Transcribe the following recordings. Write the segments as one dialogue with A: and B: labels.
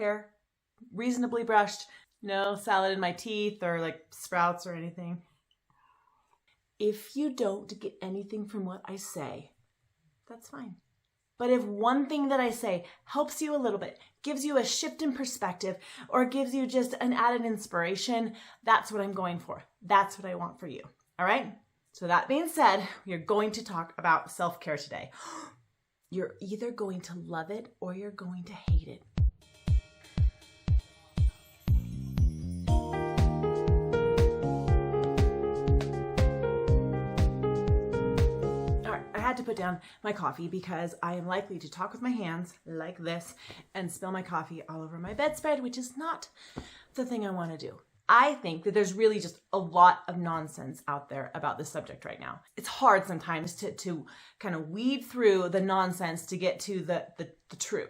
A: hair reasonably brushed, no salad in my teeth or like sprouts or anything. If you don't get anything from what I say, that's fine. But if one thing that I say helps you a little bit, gives you a shift in perspective, or gives you just an added inspiration, that's what I'm going for. That's what I want for you. All right? So that being said, we are going to talk about self-care today. You're either going to love it or you're going to hate it. I had to put down my coffee because I am likely to talk with my hands like this and spill my coffee all over my bedspread, which is not the thing I want to do. I think that there's really just a lot of nonsense out there about this subject right now. It's hard sometimes to kind of weed through the nonsense to get to the true.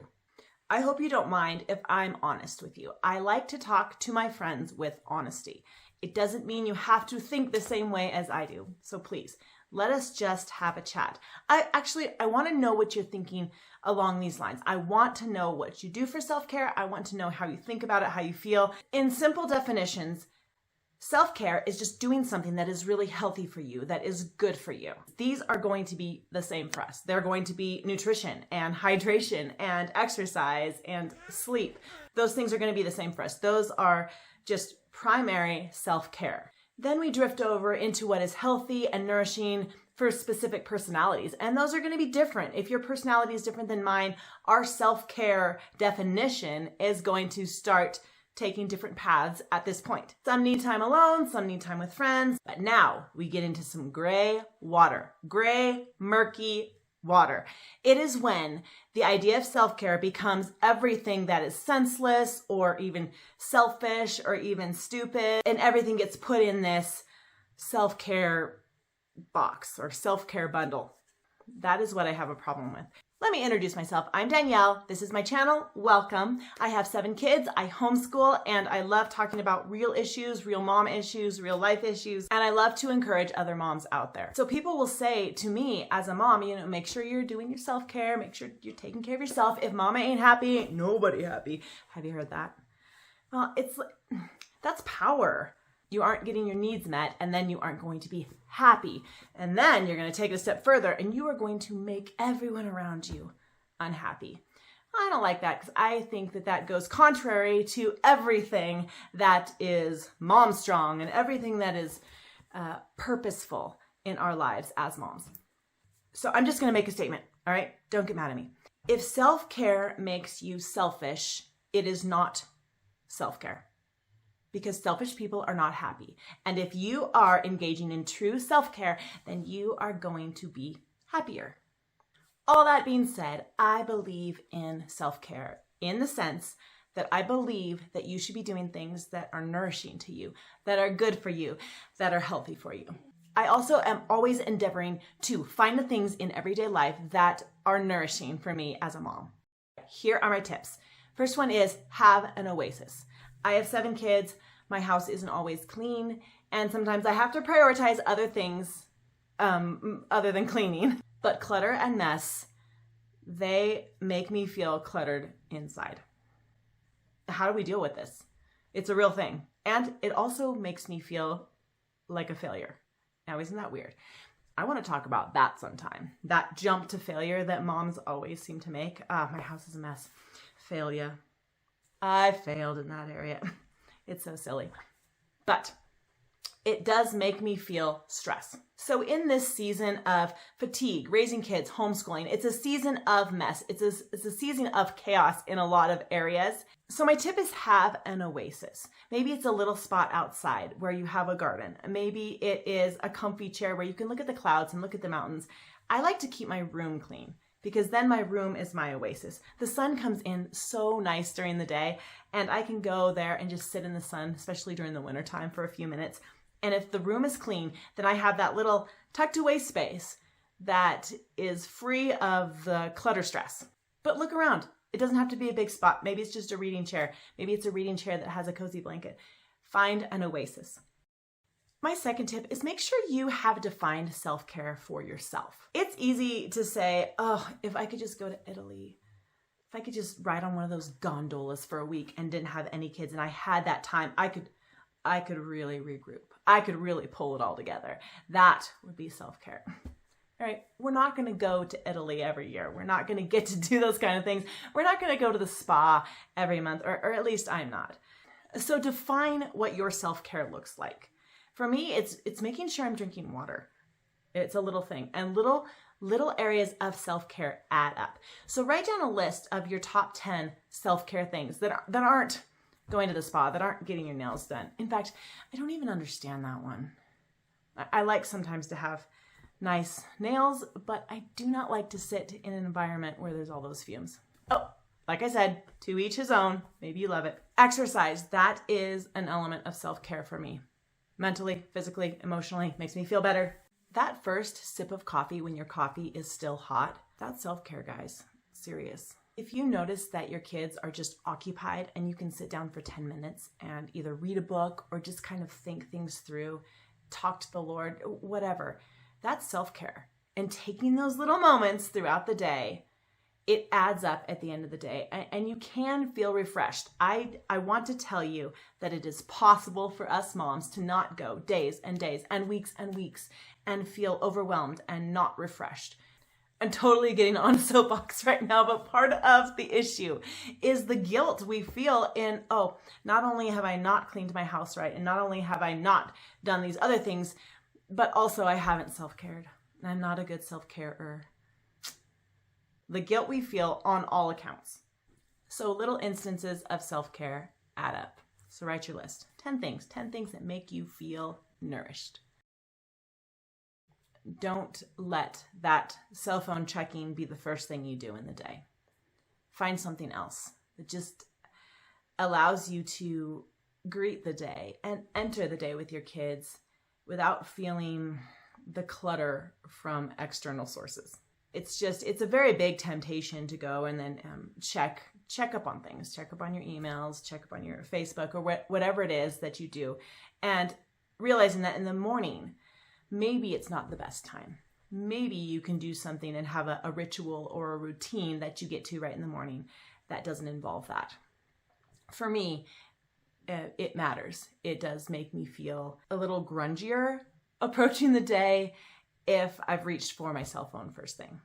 A: I hope you don't mind if I'm honest with you. I like to talk to my friends with honesty. It doesn't mean you have to think the same way as I do. So please, let us just have a chat. I want to know what you're thinking along these lines. I want to know what you do for self-care. I want to know how you think about it, how you feel. In simple definitions, self-care is just doing something that is really healthy for you, that is good for you. These are going to be the same for us. They're going to be nutrition and hydration and exercise and sleep. Those things are going to be the same for us. Those are just primary self-care. Then we drift over into what is healthy and nourishing for specific personalities. And those are going to be different. If your personality is different than mine, our self-care definition is going to start taking different paths at this point. Some need time alone, some need time with friends. But now we get into some gray water, gray, murky water. It is when the idea of self-care becomes everything that is senseless or even selfish or even stupid, and everything gets put in this self-care box or self-care bundle. That is what I have a problem with. Let me introduce myself. I'm Danielle. This is my channel. Welcome. I have 7 kids. I homeschool, and I love talking about real issues, real mom issues, real life issues, and I love to encourage other moms out there. So people will say to me as a mom, make sure you're doing your self-care, make sure you're taking care of yourself. If mama ain't happy, ain't nobody happy. Have you heard that? Well, that's power. You aren't getting your needs met, and then you aren't going to be happy. And then you're going to take it a step further, and you are going to make everyone around you unhappy. I don't like that because I think that goes contrary to everything that is mom strong and everything that is purposeful in our lives as moms. So I'm just going to make a statement, all right? Don't get mad at me. If self-care makes you selfish, it is not self-care. Because selfish people are not happy. And if you are engaging in true self-care, then you are going to be happier. All that being said, I believe in self-care in the sense that I believe that you should be doing things that are nourishing to you, that are good for you, that are healthy for you. I also am always endeavoring to find the things in everyday life that are nourishing for me as a mom. Here are my tips. First one is have an oasis. I have 7 kids. My house isn't always clean, and sometimes I have to prioritize other things other than cleaning. But clutter and mess, they make me feel cluttered inside. How do we deal with this? It's a real thing. And it also makes me feel like a failure. Now, isn't that weird? I want to talk about that sometime. That jump to failure that moms always seem to make. My house is a mess. Failure. I failed in that area. It's so silly. But it does make me feel stress. So in this season of fatigue, raising kids, homeschooling, it's a season of mess. It's a season of chaos in a lot of areas. So my tip is have an oasis. Maybe it's a little spot outside where you have a garden. Maybe it is a comfy chair where you can look at the clouds and look at the mountains. I like to keep my room clean, because then my room is my oasis. The sun comes in so nice during the day, and I can go there and just sit in the sun, especially during the wintertime, for a few minutes. And if the room is clean, then I have that little tucked away space that is free of the clutter stress. But look around. It doesn't have to be a big spot. Maybe it's just a reading chair. Maybe it's a reading chair that has a cozy blanket. Find an oasis. My second tip is make sure you have defined self-care for yourself. It's easy to say, oh, if I could just go to Italy if I could just ride on one of those gondolas for a week and didn't have any kids and I had that time, I could really regroup. I could really pull it all together. That would be self-care. All right, we're not going to go to Italy every year. We're not going to get to do those kind of things. We're not going to go to the spa every month, or at least I'm not. So define what your self-care looks like. For me, it's making sure I'm drinking water. It's a little thing. And little areas of self-care add up. So write down a list of your top 10 self-care things that aren't going to the spa, that aren't getting your nails done. In fact, I don't even understand that one. I like sometimes to have nice nails, but I do not like to sit in an environment where there's all those fumes. Oh, like I said, to each his own. Maybe you love it. Exercise, that is an element of self-care for me. Mentally, physically, emotionally, makes me feel better. That first sip of coffee when your coffee is still hot, that's self-care, guys. Serious. If you notice that your kids are just occupied and you can sit down for 10 minutes and either read a book or just kind of think things through, talk to the Lord, whatever, that's self-care. And taking those little moments throughout the day, it adds up at the end of the day, and you can feel refreshed. I want to tell you that it is possible for us moms to not go days and days and weeks and feel overwhelmed and not refreshed. I'm totally getting on a soapbox right now, but part of the issue is the guilt we feel in, oh, not only have I not cleaned my house right, and not only have I not done these other things, but also I haven't self-cared. I'm not a good self-carer. The guilt we feel on all accounts. So little instances of self-care add up. So write your list. 10 things that make you feel nourished. Don't let that cell phone checking be the first thing you do in the day. Find something else that just allows you to greet the day and enter the day with your kids without feeling the clutter from external sources. It's a very big temptation to go and then check up on things, check up on your emails, check up on your Facebook or whatever it is that you do. And realizing that in the morning, maybe it's not the best time. Maybe you can do something and have a ritual or a routine that you get to right in the morning that doesn't involve that. For me, it matters. It does make me feel a little grungier approaching the day if I've reached for my cell phone first thing.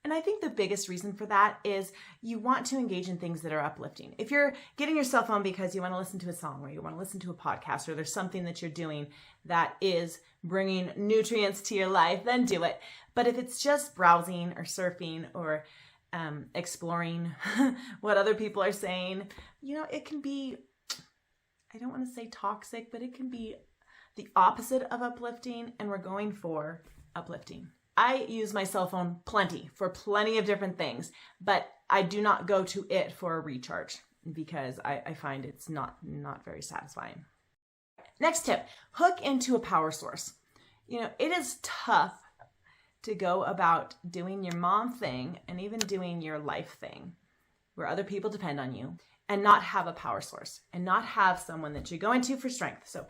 A: And I think the biggest reason for that is you want to engage in things that are uplifting. If you're getting your cell phone because you want to listen to a song or you want to listen to a podcast or there's something that you're doing that is bringing nutrients to your life, then do it. But if it's just browsing or surfing or exploring what other people are saying, it can be, I don't want to say toxic, but it can be the opposite of uplifting, and we're going for uplifting. I use my cell phone for plenty of different things, but I do not go to it for a recharge because I find it's not very satisfying. Next tip, hook into a power source. It is tough to go about doing your mom thing and even doing your life thing where other people depend on you and not have a power source and not have someone that you're going to for strength. So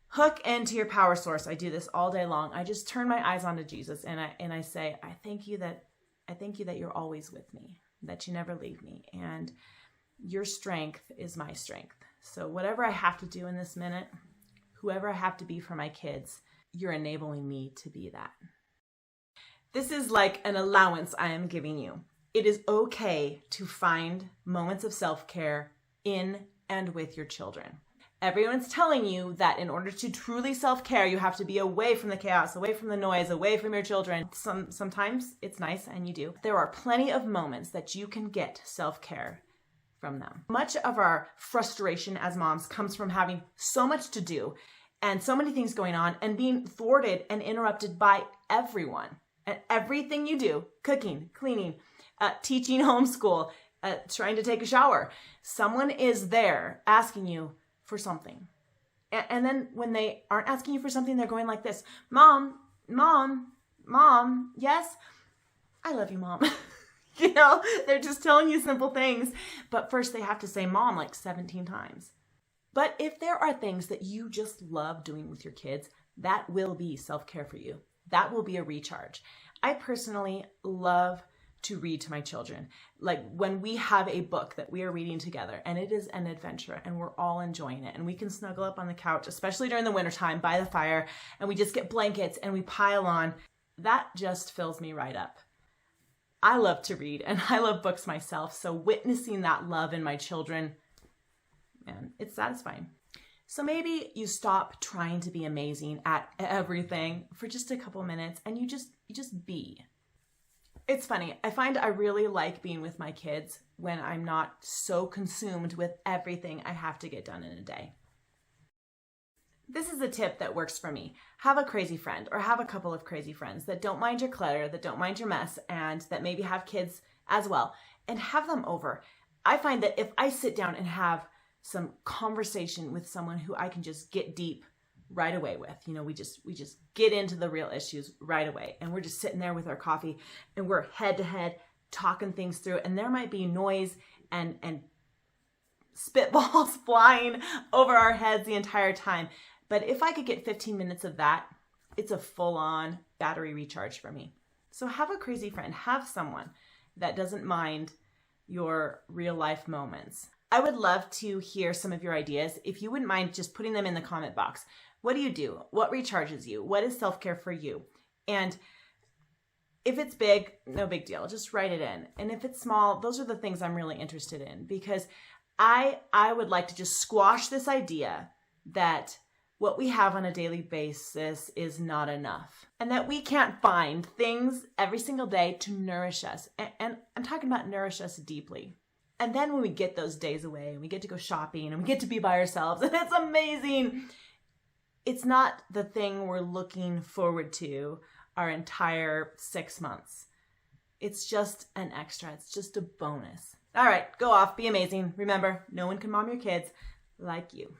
A: hook into your power source. I do this all day long. I just turn my eyes onto Jesus and I say, I thank you that you're always with me, that you never leave me, and your strength is my strength. So whatever I have to do in this minute, whoever I have to be for my kids, you're enabling me to be that. This is like an allowance I am giving you. It is okay to find moments of self-care in and with your children. Everyone's telling you that in order to truly self-care, you have to be away from the chaos, away from the noise, away from your children. Sometimes it's nice and you do. There are plenty of moments that you can get self-care from them. Much of our frustration as moms comes from having so much to do and so many things going on and being thwarted and interrupted by everyone. And everything you do, cooking, cleaning, teaching homeschool, trying to take a shower, someone is there asking you for something. And then when they aren't asking you for something, they're going like this, Mom, yes, I love you, Mom. They're just telling you simple things. But first they have to say Mom like 17 times. But if there are things that you just love doing with your kids, that will be self-care for you. That will be a recharge. I personally love to read to my children. Like when we have a book that we are reading together and it is an adventure and we're all enjoying it and we can snuggle up on the couch, especially during the wintertime by the fire, and we just get blankets and we pile on, that just fills me right up. I love to read and I love books myself, so witnessing that love in my children, man, it's satisfying. So maybe you stop trying to be amazing at everything for just a couple minutes and you just be. It's funny, I find I really like being with my kids when I'm not so consumed with everything I have to get done in a day. This is a tip that works for me. Have a crazy friend or have a couple of crazy friends that don't mind your clutter, that don't mind your mess, and that maybe have kids as well, and have them over. I find that if I sit down and have some conversation with someone who I can just get deep right away with, we just get into the real issues right away, and we're just sitting there with our coffee and we're head to head talking things through, and there might be noise and spitballs flying over our heads the entire time. But if I could get 15 minutes of that, it's a full-on battery recharge for me. So have a crazy friend, have someone that doesn't mind your real life moments. I would love to hear some of your ideas. If you wouldn't mind just putting them in the comment box. What do you do? What recharges you? What is self-care for you? And if it's big, no big deal. Just write it in. And if it's small, those are the things I'm really interested in, because I would like to just squash this idea that what we have on a daily basis is not enough, and that we can't find things every single day to nourish us. And I'm talking about nourish us deeply. And then when we get those days away and we get to go shopping and we get to be by ourselves and it's amazing, it's not the thing we're looking forward to our entire 6 months. It's just an extra. It's just a bonus. All right, go off, be amazing. Remember, no one can mom your kids like you.